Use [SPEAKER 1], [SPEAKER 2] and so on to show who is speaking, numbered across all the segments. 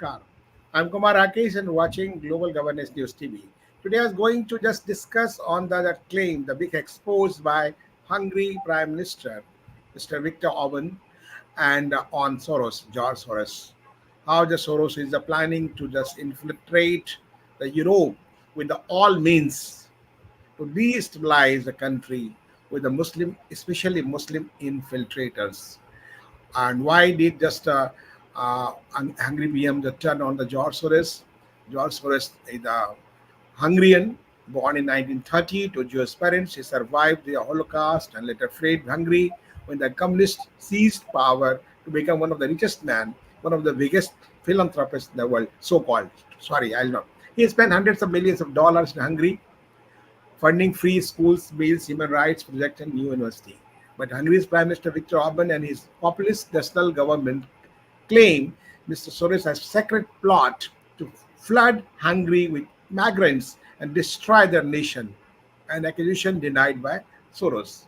[SPEAKER 1] Namaskar. I'm Kumar Rakesh and watching Global Governance News TV. Today I was going to just discuss on the claim, the big expose by Hungary Prime Minister, Mr. Viktor Orban, and on Soros, George Soros. How the Soros is planning to just infiltrate the Europe with the all means to destabilize the country with the Muslim, especially Muslim infiltrators. And why did just Hungary PM the turn on the George Soros? George Soros is a Hungarian, born in 1930 to Jewish parents. He survived the Holocaust and later fled Hungary when the communists seized power to become one of the richest men, one of the biggest philanthropists in the world, so-called. Sorry, I'll not. He spent hundreds of millions of dollars in Hungary funding free schools, meals, human rights project, and new university. But Hungary's Prime Minister Viktor Orban and his populist national government claim Mr. Soros has secret plot to flood Hungary with migrants and destroy their nation, an accusation denied by Soros.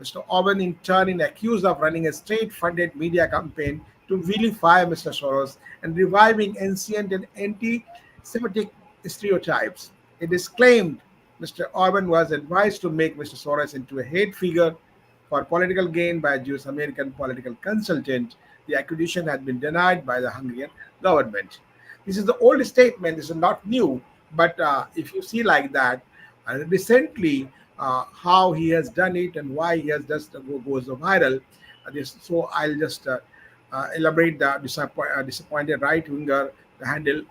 [SPEAKER 1] Mr. Orban, in turn, is accused of running a state-funded media campaign to vilify Mr. Soros and reviving ancient and anti-Semitic stereotypes. It is claimed Mr. Orban was advised to make Mr. Soros into a hate figure for political gain by a Jewish American political consultant. The accusation has been denied by the Hungarian government. This is the old statement. This is not new. But if you see like that, recently how he has done it and why he has just goes viral. So I'll just elaborate the disappointed right winger. The handle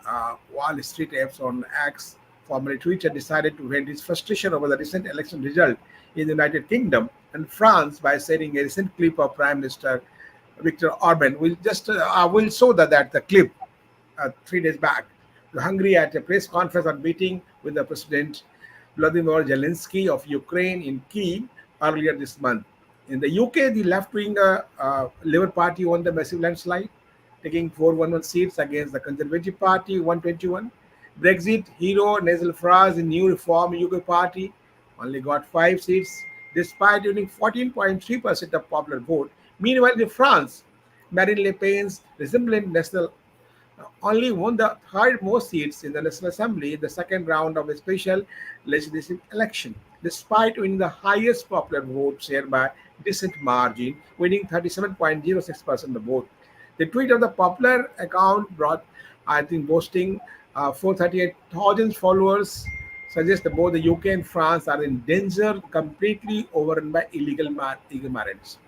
[SPEAKER 1] Wall Street apps on X, formerly Twitter, decided to vent his frustration over the recent election result in the United Kingdom and France by sharing a recent clip of Prime Minister Viktor Orban. We'll show that the clip 3 days back to Hungary at a press conference on meeting with the President Vladimir Zelensky of Ukraine in Kiev earlier this month. In the UK, the left-wing Labour Party won the massive landslide, taking 411 seats against the Conservative Party 121. Brexit hero Nigel Farage in New Reform UK Party only got 5 seats, despite winning 14.3% of popular vote. Meanwhile, in France, Marine Le Pen's resembling national only won the third most seats in the National Assembly in the second round of a special legislative election, despite winning the highest popular vote share by decent margin, winning 37.06% of the vote. The tweet of the popular account brought, I think, boasting 438,000 followers suggests that both the UK and France are in danger, completely overrun by illegal migrants.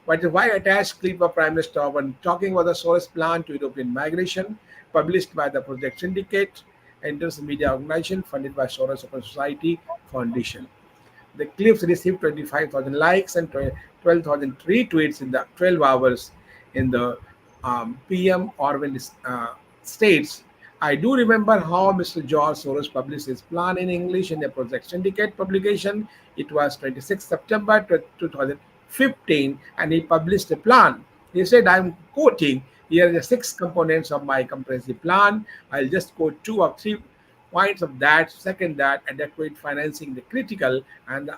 [SPEAKER 1] Why attached clip of Prime Minister Orban talking about the Soros plan to European migration, published by the Project Syndicate, enters media organization funded by Soros Open Society Foundation. The clips received 25,000 likes and 12,000 retweets in the 12 hours in the PM Orban states. I do remember how Mr. George Soros published his plan in English in the Project Syndicate publication. It was 26 September 2015, and he published a plan. He said, I'm quoting, here are the 6 components of my comprehensive plan. I'll just quote 2 or 3 points of that. Second, that adequate financing the critical and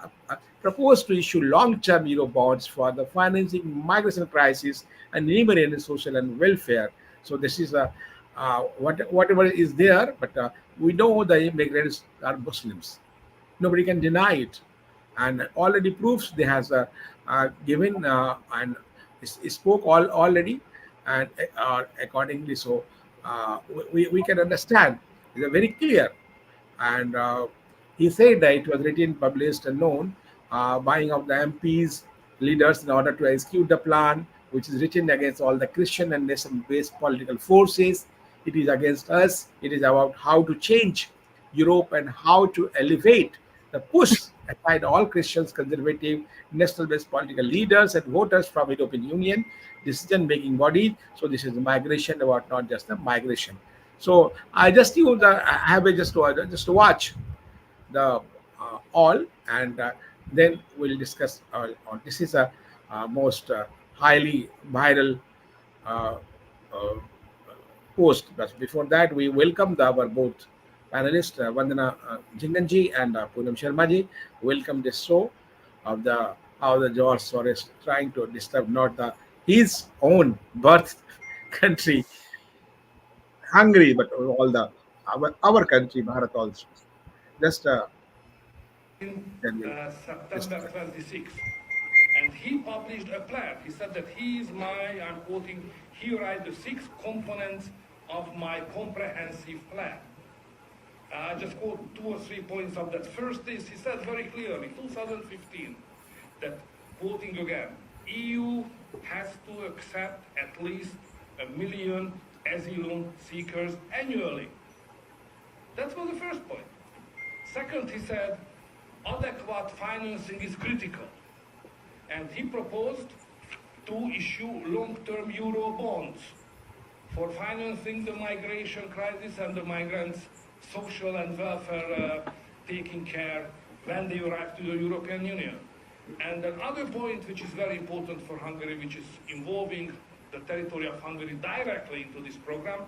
[SPEAKER 1] proposed to issue long-term euro bonds for the financing migration crisis and humanitarian social and welfare. So this is whatever is there, but we know the immigrants are Muslims. Nobody can deny it, and already proves they has given and spoke already, and accordingly, so we can understand. It's very clear, and he said that it was written, published, and known, buying of the MPs, leaders in order to execute the plan, which is written against all the Christian and nation-based political forces. It is against us. It is about how to change Europe and how to elevate the push aside all Christians, conservative, national-based political leaders and voters from European Union decision-making body. So this is migration about not just the migration. So I just use I have a just to watch the all, and then we'll discuss on. This is a most highly viral uh, uh, post. But before that, we welcome our both panelists, Vandana Jinganji and Poonam Sharmaji. Welcome this show of the how the George Soros trying to disturb not the his own birth country. Hungary, but all the our country, Bharat also. Just then we'll
[SPEAKER 2] September
[SPEAKER 1] discuss.
[SPEAKER 2] 26th. And he published a plan. He said that he is my, I'm quoting, he write the 6 components of my comprehensive plan. I just quote 2 or 3 points of that. First is, he said very clearly, 2015, that, quoting again, EU has to accept at least 1 million asylum seekers annually. That was the first point. Second, he said, adequate financing is critical. And he proposed to issue long-term euro bonds for financing the migration crisis and the migrants' social and welfare taking care when they arrive to the European Union. And another point which is very important for Hungary, which is involving the territory of Hungary directly into this program,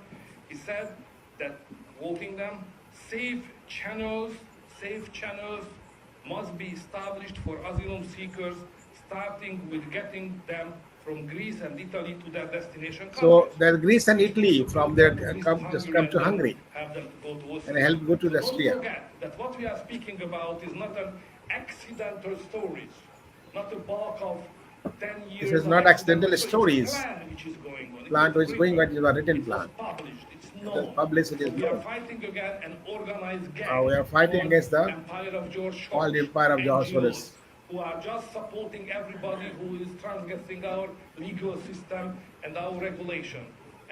[SPEAKER 2] he said that, quoting them, safe channels must be established for asylum seekers, starting with getting them from Greece and Italy to their destination
[SPEAKER 1] So
[SPEAKER 2] countries.
[SPEAKER 1] there's Greece and Italy from there
[SPEAKER 2] Greece to
[SPEAKER 1] come just
[SPEAKER 2] Hungary
[SPEAKER 1] come
[SPEAKER 2] and
[SPEAKER 1] to
[SPEAKER 2] then
[SPEAKER 1] Hungary
[SPEAKER 2] have them to go to
[SPEAKER 1] and
[SPEAKER 2] Austria.
[SPEAKER 1] help go to
[SPEAKER 2] So don't
[SPEAKER 1] Austria.
[SPEAKER 2] forget that what we are speaking about is not an accidental stories, not a bulk of 10
[SPEAKER 1] This
[SPEAKER 2] years
[SPEAKER 1] is
[SPEAKER 2] of
[SPEAKER 1] not
[SPEAKER 2] accidental
[SPEAKER 1] accidental
[SPEAKER 2] stories. It's a
[SPEAKER 1] stories.
[SPEAKER 2] plan which is going on. It
[SPEAKER 1] Plant
[SPEAKER 2] was
[SPEAKER 1] is going, but
[SPEAKER 2] written,
[SPEAKER 1] it is a written
[SPEAKER 2] it was
[SPEAKER 1] plan.
[SPEAKER 2] published, it's
[SPEAKER 1] It is
[SPEAKER 2] known.
[SPEAKER 1] published, it
[SPEAKER 2] So
[SPEAKER 1] is
[SPEAKER 2] we are
[SPEAKER 1] known.
[SPEAKER 2] fighting against an organized gang
[SPEAKER 1] We are fighting
[SPEAKER 2] called
[SPEAKER 1] against the
[SPEAKER 2] Empire of George
[SPEAKER 1] called
[SPEAKER 2] Soros,
[SPEAKER 1] Empire of George
[SPEAKER 2] NGOs,
[SPEAKER 1] Soros.
[SPEAKER 2] who are just supporting everybody who is transgressing our legal system and our regulation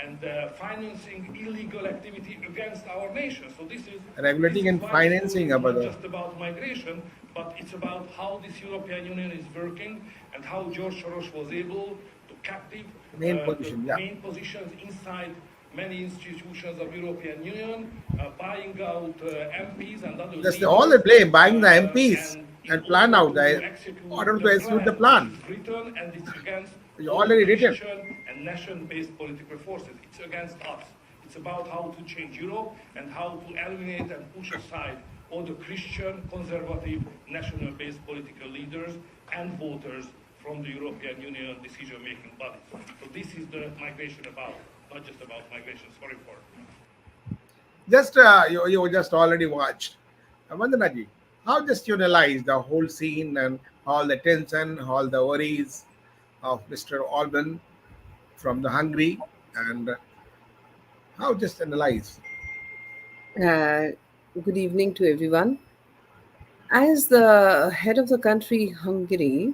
[SPEAKER 2] and financing illegal activity against our nation. So this
[SPEAKER 1] Regulating
[SPEAKER 2] is
[SPEAKER 1] and
[SPEAKER 2] why the story
[SPEAKER 1] financing
[SPEAKER 2] is
[SPEAKER 1] about
[SPEAKER 2] not
[SPEAKER 1] the
[SPEAKER 2] just about migration, but it's about how this European Union is working and how George Soros was able to captive
[SPEAKER 1] main position.
[SPEAKER 2] the
[SPEAKER 1] Yeah.
[SPEAKER 2] main positions inside many institutions of European Union, buying out MPs and other
[SPEAKER 1] Just all
[SPEAKER 2] leaders,
[SPEAKER 1] the blame, buying the MPs
[SPEAKER 2] and in
[SPEAKER 1] and plan
[SPEAKER 2] order
[SPEAKER 1] out
[SPEAKER 2] to
[SPEAKER 1] the
[SPEAKER 2] execute
[SPEAKER 1] order
[SPEAKER 2] the
[SPEAKER 1] to execute the
[SPEAKER 2] plan which
[SPEAKER 1] plan.
[SPEAKER 2] is written, and it's against
[SPEAKER 1] It's
[SPEAKER 2] all the
[SPEAKER 1] already written.
[SPEAKER 2] Christian and nation-based political forces. It's against us. It's about how to change Europe and how to eliminate and push aside all the Christian, conservative, national-based political leaders and voters from the European Union decision-making bodies. So this is the migration about, not just about migration. Sorry for.
[SPEAKER 1] Just you just already watched. Vandanaji, how just you analyze the whole scene and all the tension, all the worries of Mr. Orban from the Hungary, and how just analyze?
[SPEAKER 3] Uh, Good evening to everyone. As the head of the country, Hungary,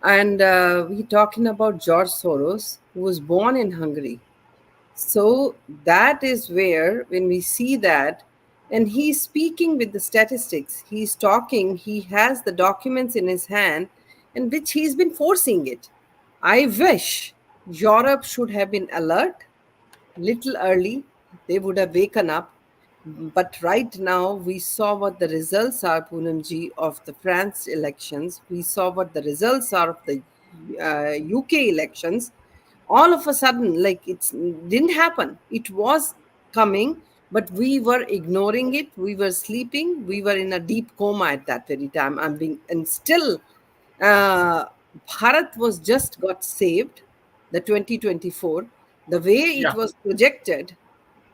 [SPEAKER 3] and we're talking about George Soros, who was born in Hungary. So that is where, when we see that, and he's speaking with the statistics, he's talking, he has the documents in his hand, in which he's been forcing it. I wish Europe should have been alert little early. They would have waken up. But right now, we saw what the results are, Poonamji, of the France elections. We saw what the results are of the UK elections. All of a sudden, like it didn't happen. It was coming, but we were ignoring it. We were sleeping. We were in a deep coma at that very time. And still, uh, Bharat was just got saved, the 2024. The way it
[SPEAKER 1] Yeah,
[SPEAKER 3] was projected,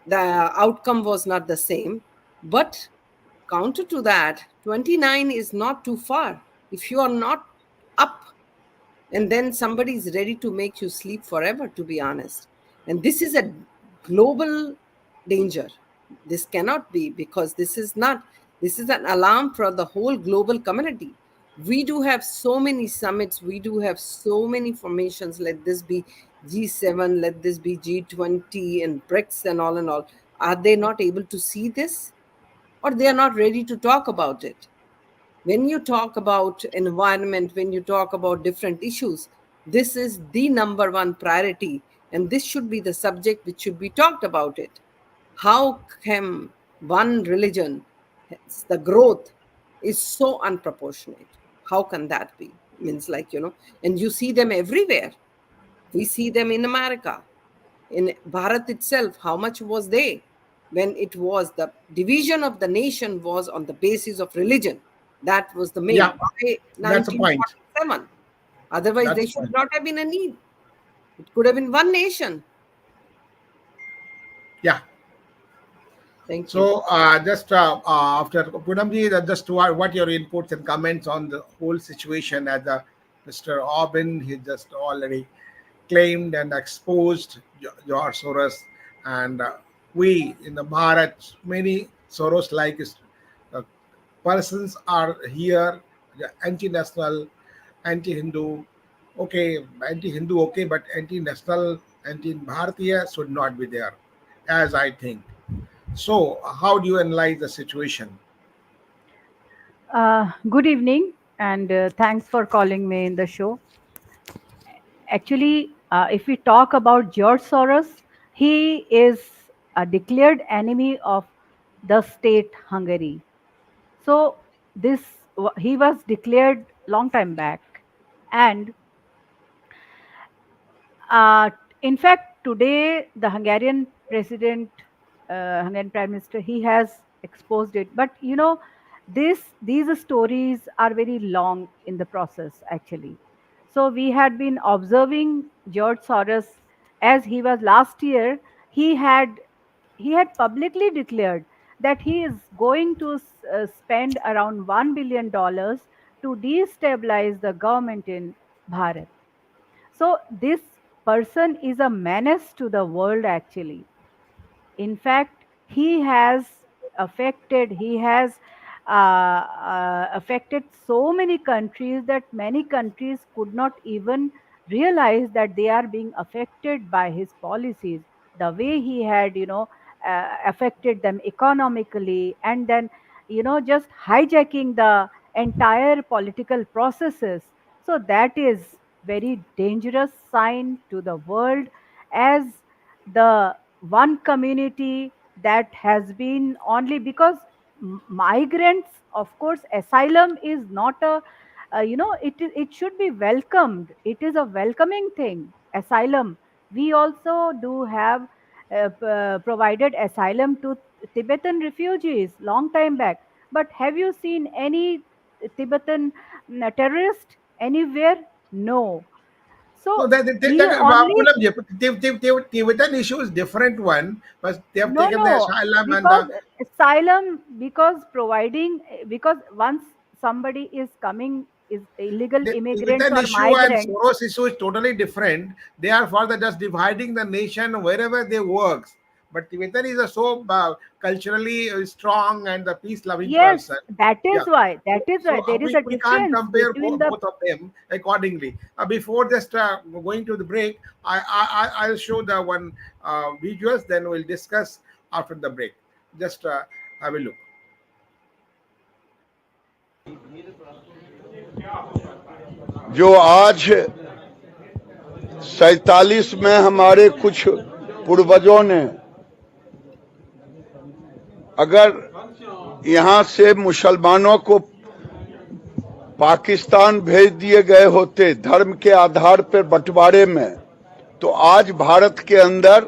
[SPEAKER 3] the outcome was not the same. But counter to that, 29 is not too far. If you are not up, and then somebody is ready to make you sleep forever, to be honest. And this is a global danger. This cannot be, because this is not, this is an alarm for the whole global community. We do have so many summits, we do have so many formations. Let this be G7, let this be G20 and BRICS and all and all. Are they not able to see this, or they are not ready to talk about it? When you talk about environment, when you talk about different issues, this is the number one priority, and this should be the subject which should be talked about it. How can one religion, the growth is so unproportionate? How can that be? Means, like, and you see them everywhere. We see them in America, in Bharat itself. How much was they? When it was the division of the nation was on the basis of religion. That was the
[SPEAKER 1] yeah,
[SPEAKER 3] main. Why
[SPEAKER 1] that's a point.
[SPEAKER 3] 1947? Otherwise,
[SPEAKER 1] That's
[SPEAKER 3] there
[SPEAKER 1] a
[SPEAKER 3] should
[SPEAKER 1] point.
[SPEAKER 3] not have been a need. It could have been one nation.
[SPEAKER 1] Yeah,
[SPEAKER 3] Thank you.
[SPEAKER 1] So, just after Punamji, just what your inputs and comments on the whole situation as Mr. Orban, he just already claimed and exposed George Soros, and we in the Bharat, many Soros-like uh, persons are here, anti-national, anti-Hindu. Okay, anti-Hindu, okay, but anti-national, anti-Bharatiya should not be there, as I think. So, how do you analyze the situation?
[SPEAKER 4] Good evening, and thanks for calling me in the show. Actually, if we talk about George Soros, he is a declared enemy of the state Hungary. So he was declared long time back, and Uh, in fact, today the Hungarian president, Hungarian prime minister, he has exposed it. But these stories are very long in the process actually. So we had been observing George Soros as he was last year. He had he had publicly declared that he is going to spend around $1 billion to destabilize the government in Bharat. So this person is a menace to the world actually. In fact, he has affected so many countries that many countries could not even realize that they are being affected by his policies. The way he had, affected them economically, and then, just hijacking the entire political processes. So that is very dangerous sign to the world, as the one community that has been only because migrants, of course asylum is not a, it should be welcomed. It is a welcoming thing, asylum. We also do have provided asylum to Tibetan refugees long time back. But have you seen any Tibetan terrorist anywhere? No.
[SPEAKER 1] So
[SPEAKER 4] So
[SPEAKER 1] that
[SPEAKER 4] we only,
[SPEAKER 1] Punamji, Tibetan issue is different one, but they have
[SPEAKER 4] no,
[SPEAKER 1] taken the
[SPEAKER 4] no,
[SPEAKER 1] asylum and
[SPEAKER 4] because
[SPEAKER 1] the
[SPEAKER 4] asylum, because providing, because once somebody is coming, is illegal
[SPEAKER 1] the
[SPEAKER 4] immigrants
[SPEAKER 1] Tibetan
[SPEAKER 4] or
[SPEAKER 1] issue and
[SPEAKER 4] migrants.
[SPEAKER 1] Soros issue is totally different. They are for the just dividing the nation wherever they works. But Tibetan is a so culturally strong and the peace-loving
[SPEAKER 4] Yes,
[SPEAKER 1] person. Yeah.
[SPEAKER 4] that is
[SPEAKER 1] So
[SPEAKER 4] why there is a
[SPEAKER 1] we can't
[SPEAKER 4] difference
[SPEAKER 1] compare
[SPEAKER 4] between the,
[SPEAKER 1] both of them accordingly. Before just going to the break, I'll show the one visuals. Then we'll discuss after the break. Just have a look.
[SPEAKER 5] जो आज 47 में हमारे कुछ पूर्वजों ने अगर यहां से मुसलमानों को पाकिस्तान भेज दिए गए होते धर्म के आधार पर बंटवारे में, तो आज भारत के अंदर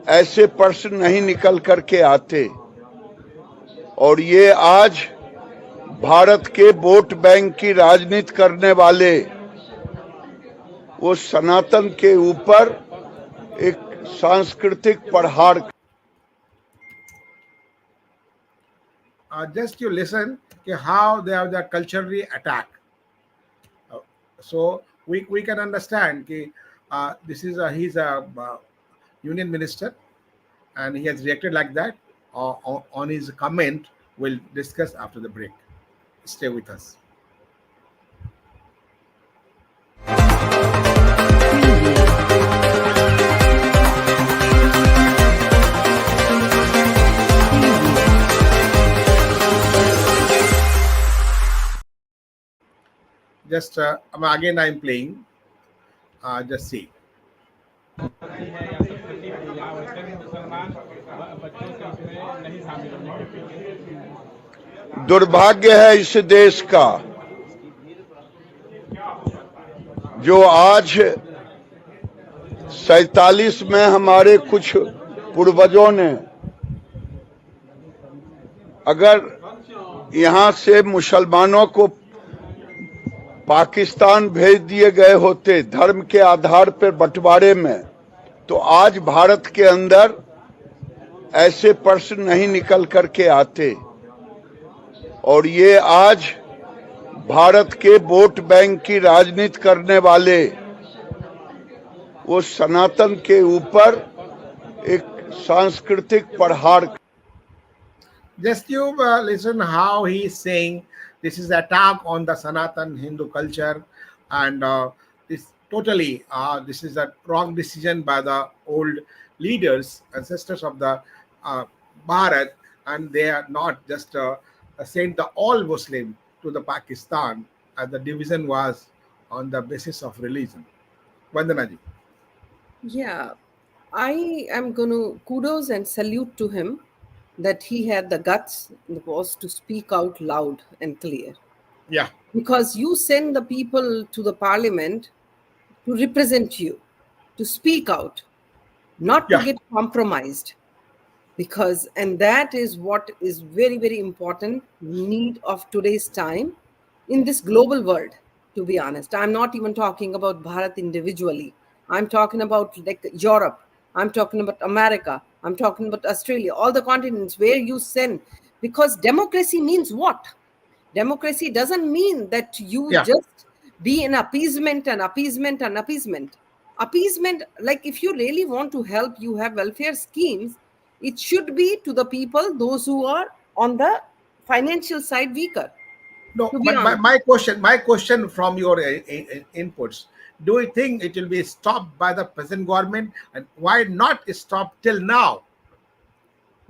[SPEAKER 5] ऐसे प्रश्न नहीं निकल करके आते। और ये आज भारत के वोट बैंक की राजनीति करने वाले वो सनातन के ऊपर एक सांस्कृतिक प्रहार।
[SPEAKER 1] Just you listen to how they have the culturally attack. So we can understand this is he's a union minister and he has reacted like that on his comment. We'll discuss after the break. Stay with us. Just again I'm playing. Just see.
[SPEAKER 5] दुर्भाग्य है इस देश का जो आज 47 में हमारे कुछ पूर्वजों ने अगर यहां से मुसलमानों को पाकिस्तान भेज दिए गए होते धर्म के आधार पर बंटवारे में, तो आज भारत के अंदर ऐसे प्रश्न नहीं निकल करके आते। और ये आज भारत के वोट बैंक की राजनीति करने वाले वो सनातन के ऊपर एक सांस्कृतिक प्रहार।
[SPEAKER 1] Just you listen how he is saying this is attack on the Sanatan Hindu culture, and this totally this is a wrong decision by the old leaders, ancestors of the uh, Bharat, and they are not just sent the all Muslim to the Pakistan, as the division was on the basis of religion. Vandanaji.
[SPEAKER 3] Yeah, I am going to kudos and salute to him that he had the guts was to speak out loud and clear.
[SPEAKER 1] Yeah,
[SPEAKER 3] Because you send the people to the parliament to represent you, to speak out, not to
[SPEAKER 1] yeah.
[SPEAKER 3] get compromised. Because, and that is what is very, very important need of today's time in this global world, to be honest. I'm not even talking about Bharat individually. I'm talking about like Europe. I'm talking about America. I'm talking about Australia, all the continents where you send, because democracy means what? Democracy doesn't mean that you
[SPEAKER 1] Yeah.
[SPEAKER 3] just be in appeasement and appeasement and appeasement. Appeasement, like if you really want to help, you have welfare schemes, it should be to the people, those who are on the financial side weaker,
[SPEAKER 1] No,
[SPEAKER 3] to be
[SPEAKER 1] but
[SPEAKER 3] honest.
[SPEAKER 1] my question from your inputs, do you think it will be stopped by the present government, and why not stopped till now?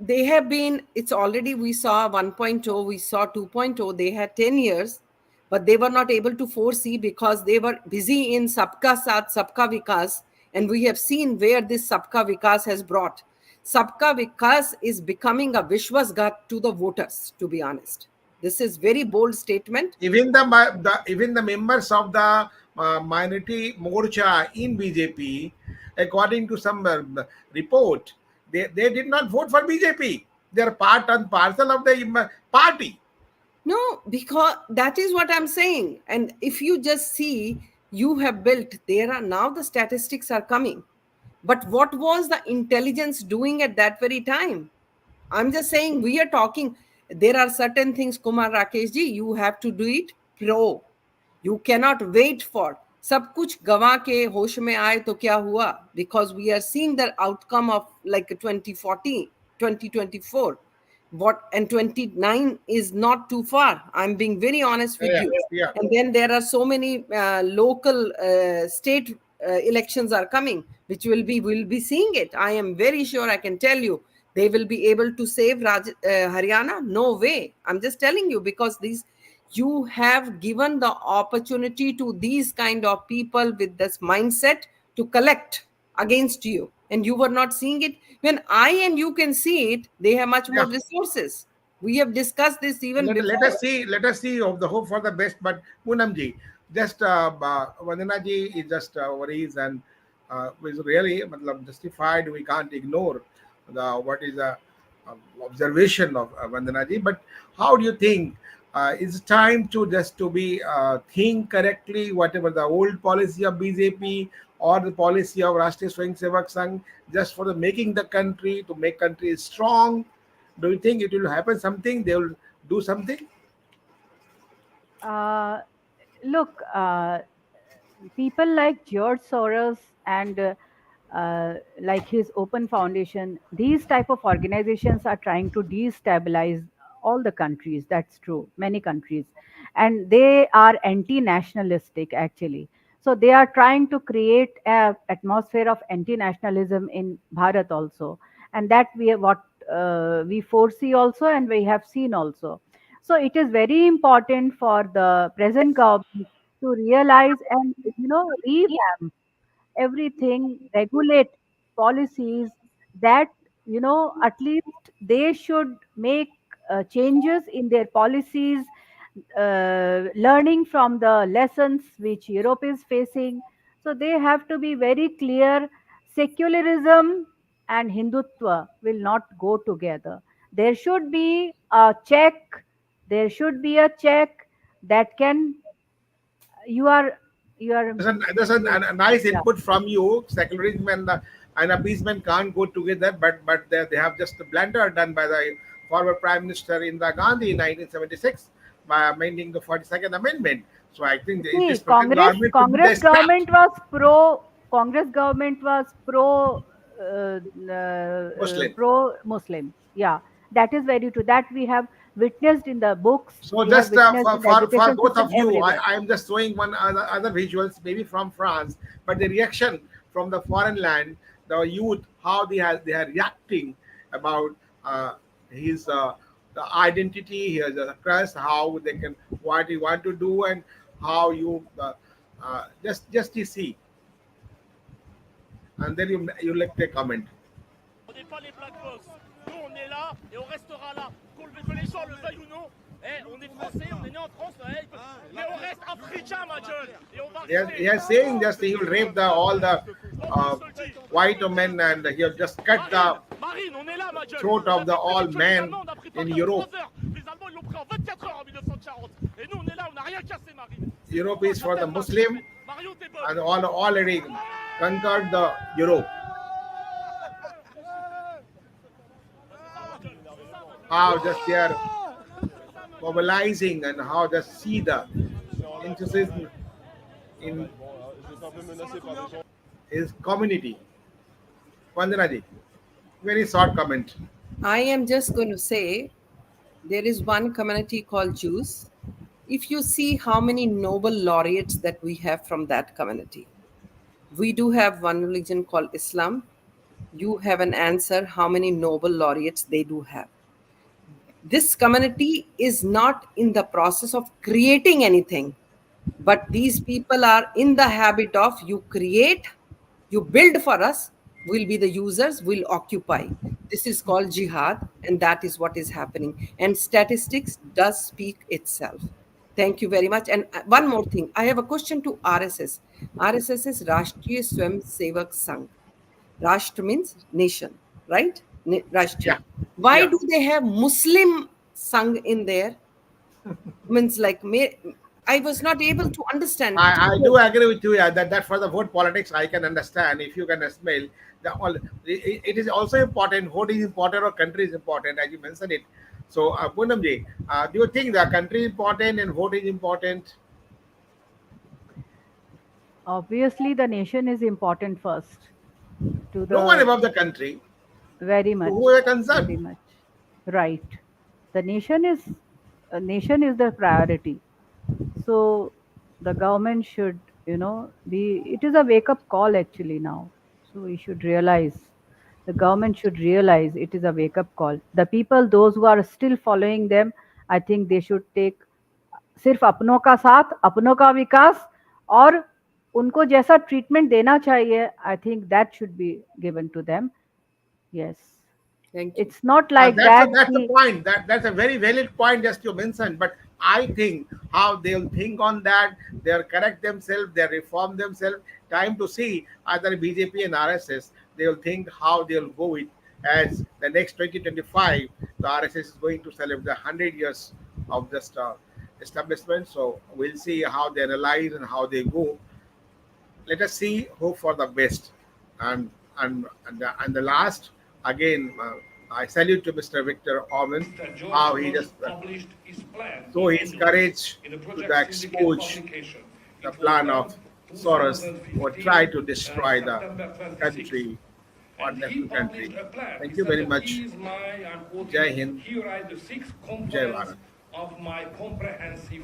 [SPEAKER 3] They have been, it's already, we saw 1.0, we saw 2.0, they had 10 years, but they were not able to foresee because they were busy in sabka saath sabka vikas, and we have seen where this sabka vikas has brought. Sabka vikas is becoming a vishwasghat to the voters, to be honest. This is very bold statement.
[SPEAKER 1] Even even the members of the minority morcha in BJP, according to some report, they did not vote for BJP. They are part and parcel of the party.
[SPEAKER 3] No, because that is what I'm saying. And if you just see, you have built, there are now the statistics are coming. But what was the intelligence doing at that very time? I'm just saying, we are talking, there are certain things, Kumar Rakesh ji, you have to do it pro. You cannot wait for सब कुछ गवा के होश में आए तो क्या हुआ, because we are seeing the outcome of like 2040 2024, what, and 29 is not too far, I'm being very honest with
[SPEAKER 1] Yeah,
[SPEAKER 3] you.
[SPEAKER 1] yeah.
[SPEAKER 3] And then there are so many local state elections are coming, which we'll be seeing it. I am very sure, I can tell you, they will be able to save Haryana. No way, I'm just telling you, because these, you have given the opportunity to these kind of people with this mindset to collect against you, and you were not seeing it. When I and you can see it, they have much more
[SPEAKER 1] Yeah.
[SPEAKER 3] resources. We have discussed this even
[SPEAKER 1] Let
[SPEAKER 3] before.
[SPEAKER 1] us see. Let us see of the hope for the best. But Poonamji, just Vandanaji is just worries and is really matlab, justified. We can't ignore the what is the observation of Vandanaji. But how do you think? It's time to just to be think correctly whatever the old policy of BJP or the policy of Rashtriya Swayam Sevak Sangh, just for the making the country to make country strong. Do you think it will happen something? They will do something?
[SPEAKER 4] Uh, Look, people like George Soros and like his Open Foundation, these type of organizations are trying to destabilize all the countries. That's true, many countries, and they are anti-nationalistic actually. So they are trying to create a atmosphere of anti-nationalism in Bharat also, and that what we foresee also, and we have seen also. So it is very important for the present government to realize and revamp everything, regulate policies that at least they should make changes in their policies, learning from the lessons which Europe is facing. So they have to be very clear. Secularism and Hindutva will not go together. There should be a check. There should be a check that can you are
[SPEAKER 1] There's a
[SPEAKER 4] yes,
[SPEAKER 1] nice
[SPEAKER 4] yeah.
[SPEAKER 1] input from you, secularism and the and appeasement can't go together. But they have just a blunder done by the former Prime Minister Indira Gandhi in 1976 by amending the 42nd Amendment. So I think this
[SPEAKER 4] See,
[SPEAKER 1] present government should be the
[SPEAKER 4] Congress
[SPEAKER 1] scrapped.
[SPEAKER 4] government was pro. Congress government was
[SPEAKER 1] Muslim.
[SPEAKER 4] pro Muslim. Yeah, that is very true. That we have witnessed in the books.
[SPEAKER 1] So
[SPEAKER 4] We have
[SPEAKER 1] just
[SPEAKER 4] witnessed
[SPEAKER 1] for,
[SPEAKER 4] in the
[SPEAKER 1] for
[SPEAKER 4] education
[SPEAKER 1] both
[SPEAKER 4] system
[SPEAKER 1] of you,
[SPEAKER 4] everywhere.
[SPEAKER 1] I am just showing one other visuals, maybe from France, but the reaction from the foreign land, the youth, how they are reacting about his the identity, his crust, how they can what he want to do, and how you just you see, and then you like take comment.
[SPEAKER 6] On n'est pas les Black Box. Nous, on est là et on restera là. Que les gens le veuillent ou non. Eh, on est français, on est né en France, mais on reste africain, ma gueule. Et on va
[SPEAKER 1] He is saying just he will rape all the white men, and he will just cut the
[SPEAKER 6] Marine, on est là, ma gueule.
[SPEAKER 1] throat of the all men in Europe.
[SPEAKER 6] Les Allemands, ils l'ont pris en 24 heures en 1940. Et nous, on est là, on n'a rien cassé, Marine.
[SPEAKER 1] Europe is for the Muslim,
[SPEAKER 6] Mario, t'es
[SPEAKER 1] and already conquered the Europe. How just they are mobilizing, and how just see the enthusiasm in his community. Vandana ji, very short comment.
[SPEAKER 3] I am just going to say there is one community called Jews. If you see how many Nobel laureates that we have from that community, we do have one religion called Islam. You have an answer how many Nobel laureates they do have. This community is not in the process of creating anything, but these people are in the habit of you create, you build for us, we'll be the users, we'll occupy. This is called jihad, and that is what is happening. And statistics does speak itself. Thank you very much. And one more thing, I have a question to RSS. RSS is Rashtriya Swam Sevak Sangh. Rashtra means nation, right? Rashtriya.
[SPEAKER 1] Yeah.
[SPEAKER 3] Why
[SPEAKER 1] Yeah.
[SPEAKER 3] do they have Muslim Sangh in there? Means like I was not able to understand.
[SPEAKER 1] I do agree with you, yeah, that for the vote politics I can understand. If you can smell it is also important. Vote is important, or country is important, as you mentioned it. So Poonam ji, do you think the country is important and vote is important?
[SPEAKER 4] Obviously, the nation is important first. To
[SPEAKER 1] No one
[SPEAKER 4] the
[SPEAKER 1] above the country.
[SPEAKER 4] very much,
[SPEAKER 1] Who are concerned?
[SPEAKER 4] very much, right. The nation is the priority. So the government should, be. It is a wake up call actually now. So we should realize. The government should realize it is a wake up call. The people, those who are still following them, I think they should take सिर्फ अपनों का साथ, अपनों का विकास, और उनको जैसा treatment देना चाहिए, I think that should be given to them. Yes.
[SPEAKER 3] Thank you.
[SPEAKER 4] It's not like that.
[SPEAKER 1] That's the point. That's a very valid point just you mentioned. But I think how they'll think on that, they'll correct themselves, they'll reform themselves. Time to see either BJP and RSS. They'll think how they'll go it as the next 2025. The RSS is going to celebrate the 100 years of this establishment. So we'll see how they analyze and how they go. Let us see, hope for the best. And the last, again, I salute to Mr. Victor Orban, how he just
[SPEAKER 2] published his plan
[SPEAKER 1] so his courage
[SPEAKER 2] in a
[SPEAKER 1] to
[SPEAKER 2] project syndicate
[SPEAKER 1] expose
[SPEAKER 2] publication.
[SPEAKER 1] the
[SPEAKER 2] It was
[SPEAKER 1] plan
[SPEAKER 2] done
[SPEAKER 1] of Soros or
[SPEAKER 2] 2015,
[SPEAKER 1] try to destroy the
[SPEAKER 2] September 26.
[SPEAKER 1] country,
[SPEAKER 2] And he
[SPEAKER 1] wonderful country.
[SPEAKER 2] published a plan.
[SPEAKER 1] Thank
[SPEAKER 2] He
[SPEAKER 1] you
[SPEAKER 2] said
[SPEAKER 1] very
[SPEAKER 2] that
[SPEAKER 1] much.
[SPEAKER 2] "He is my, I'm quoting,
[SPEAKER 1] Jai Hind.
[SPEAKER 2] Here are the 6
[SPEAKER 1] Jai
[SPEAKER 2] components
[SPEAKER 1] Bharat.
[SPEAKER 2] of my comprehensive